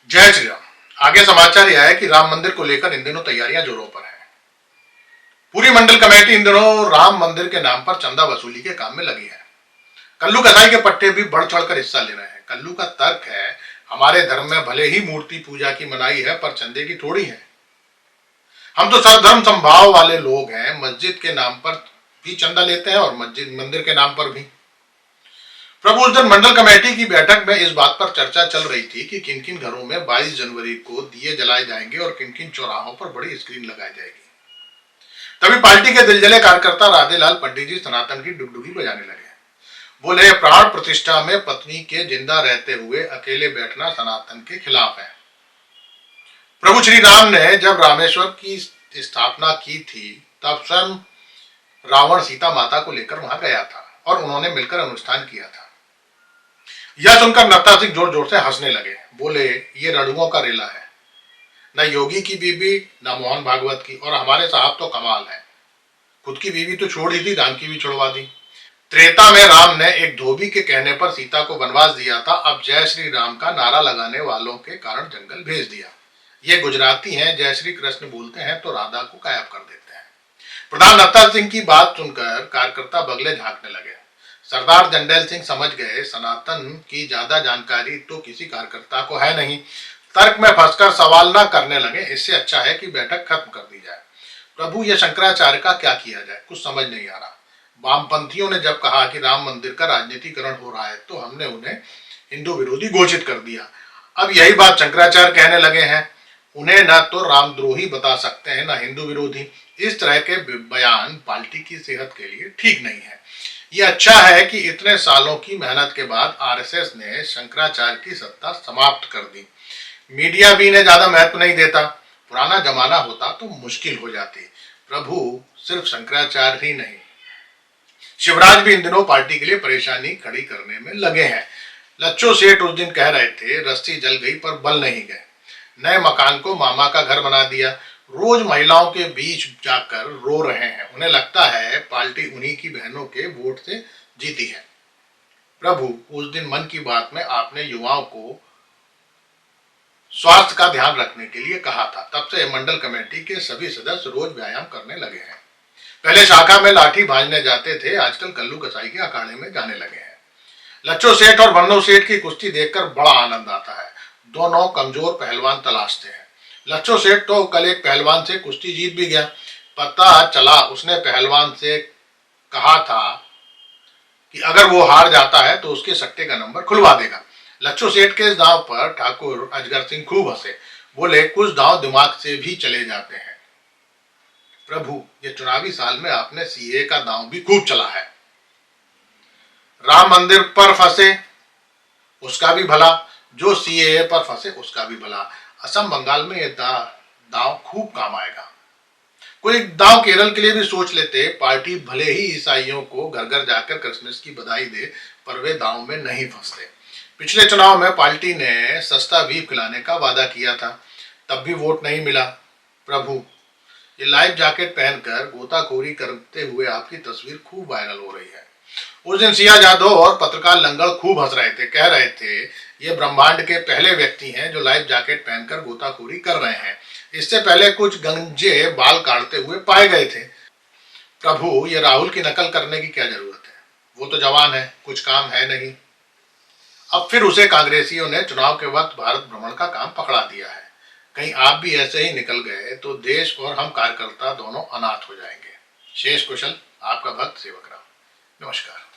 जय श्री राम। आगे समाचार यह है कि राम मंदिर को लेकर इन दिनों तैयारियां जोरों पर हैं। पूरी मंडल कमेटी इन दिनों राम मंदिर के नाम पर चंदा वसूली के काम में लगी है। कल्लू कसाई के पट्टे भी बढ़ चढ़कर हिस्सा ले रहे हैं। कल्लू का तर्क है, हमारे धर्म में भले ही मूर्ति पूजा की मनाही है, पर चंदे की थोड़ी है। हम तो सर्वधर्म समभाव वाले लोग हैं। मस्जिद के नाम पर भी चंदा लेते हैं और मस्जिद मंदिर के नाम पर भी। प्रभु, उस दिन मंडल कमेटी की बैठक में इस बात पर चर्चा चल रही थी कि किन किन घरों में 22 जनवरी को दिए जलाए जाएंगे और किन किन चौराहों पर बड़ी स्क्रीन लगाई जाएगी। तभी पार्टी के दिलजले कार्यकर्ता राधेलाल पंडित जी सनातन की डुगडुगी बजाने लगे। बोले, प्राण प्रतिष्ठा में पत्नी के जिंदा रहते हुए अकेले बैठना सनातन के खिलाफ है। प्रभु श्री राम ने जब रामेश्वर की स्थापना की थी, तब स्वयं रावण सीता माता को लेकर वहां गया था और उन्होंने मिलकर अनुष्ठान किया था। यह सुनकर नत्था सिंह जोर जोर से हंसने लगे। बोले, ये रड़ुओं का रेला है, न योगी की बीबी न मोहन भागवत की, और हमारे साहब तो कमाल है। खुद की बीवी तो छोड़ ही दी, राम की भी छुड़वा दी। त्रेता में राम ने एक धोबी के कहने पर सीता को वनवास दिया था, अब जय श्री राम का नारा लगाने वालों के कारण जंगल भेज दिया। ये गुजराती हैं, जय श्री कृष्ण बोलते हैं तो राधा को गायब कर देते हैं। प्रधान नत्था सिंह की बात सुनकर कार्यकर्ता बगले झांकने लगे। सरदार जंडेल सिंह समझ गए, सनातन की ज्यादा जानकारी तो किसी कार्यकर्ता को है नहीं। तर्क में फंसकर सवाल न करने लगे। इससे अच्छा है कि बैठक खत्म कर दी जाए। प्रभु, ये शंकराचार्य का क्या किया जाए, कुछ समझ नहीं आ रहा। वामपंथियों ने जब कहा कि राम मंदिर का राजनीतिकरण हो रहा है, तो हमने उन्हें हिंदू विरोधी घोषित कर दिया। अब यही बात शंकराचार्य कहने लगे हैं। उन्हें न तो रामद्रोही बता सकते हैं, न हिंदू विरोधी। इस तरह के बयान पार्टी की सेहत के लिए ठीक नहीं है। ये अच्छा है कि इतने सालों की मेहनत के बाद आरएसएस ने शंकराचार्य की सत्ता समाप्त कर दी। मीडिया भी इन्हें ज्यादा महत्व नहीं देता। पुराना जमाना होता तो मुश्किल हो जाती। प्रभु, सिर्फ शंकराचार्य ही नहीं, शिवराज भी इन दिनों पार्टी के लिए परेशानी खड़ी करने में लगे हैं। लच्छो सेठ उस दिन कह रहे थे, रस्सी जल गई पर बल नहीं गए। नए मकान को मामा का घर बना दिया। रोज महिलाओं के बीच जाकर रो रहे हैं। उन्हें लगता है पार्टी उन्हीं की बहनों के वोट से जीती है। प्रभु, उस दिन मन की बात में आपने युवाओं को स्वास्थ्य का ध्यान रखने के लिए कहा था। तब से मंडल कमेटी के सभी सदस्य रोज व्यायाम करने लगे हैं। पहले शाखा में लाठी भांजने जाते थे, आजकल कल्लू कसाई के अखाड़े में जाने लगे हैं। लच्छो सेठ और भन्नो सेठ की कुश्ती देखकर बड़ा आनंद आता है। दोनों कमजोर पहलवान तलाशते हैं। लच्छो सेठ तो कल एक पहलवान से कुश्ती जीत भी गया। पता चला उसने पहलवान से कहा था कि अगर वो हार जाता है तो उसके सट्टे का नंबर खुलवा देगा। लच्छो सेठ के इस दांव पर ठाकुर अजगर सिंह खूब हंसे। बोले, कुछ दांव दिमाग से भी चले जाते हैं। प्रभु, ये चुनावी साल में आपने सीए का दांव भी खूब चला है। राम मंदिर पर फंसे उसका भी भला, जो सीए पर फंसे उसका भी भला। असम बंगाल में ये दांव खूब काम आएगा। कोई दांव केरल के लिए भी सोच लेते। पार्टी भले ही ईसाइयों को घर घर जाकर क्रिसमस की बधाई दे, पर वे दांव में नहीं फंसते। पिछले चुनाव में पार्टी ने सस्ता बीफ खिलाने का वादा किया था, तब भी वोट नहीं मिला। प्रभु, ये लाइफ जैकेट पहनकर गोताखोरी करते हुए आपकी तस्वीर खूब वायरल हो रही है। उस दिन सिया जादव और पत्रकार लंगड़ खूब हंस रहे थे, कह रहे थे ये ब्रह्मांड के पहले व्यक्ति हैं जो लाइफ जैकेट पहनकर गोताखोरी कर रहे हैं। इससे पहले कुछ गंजे बाल काटते हुए पाए गए थे। प्रभु, ये राहुल की नकल करने की क्या जरूरत है, वो तो जवान है, कुछ काम है नहीं। अब फिर उसे कांग्रेसियों ने चुनाव के वक्त भारत भ्रमण का काम पकड़ा दिया है। कहीं आप भी ऐसे ही निकल गए तो देश और हम कार्यकर्ता दोनों अनाथ हो जाएंगे। शेष कुशल, आपका भक्त सेवक राम। नमस्कार।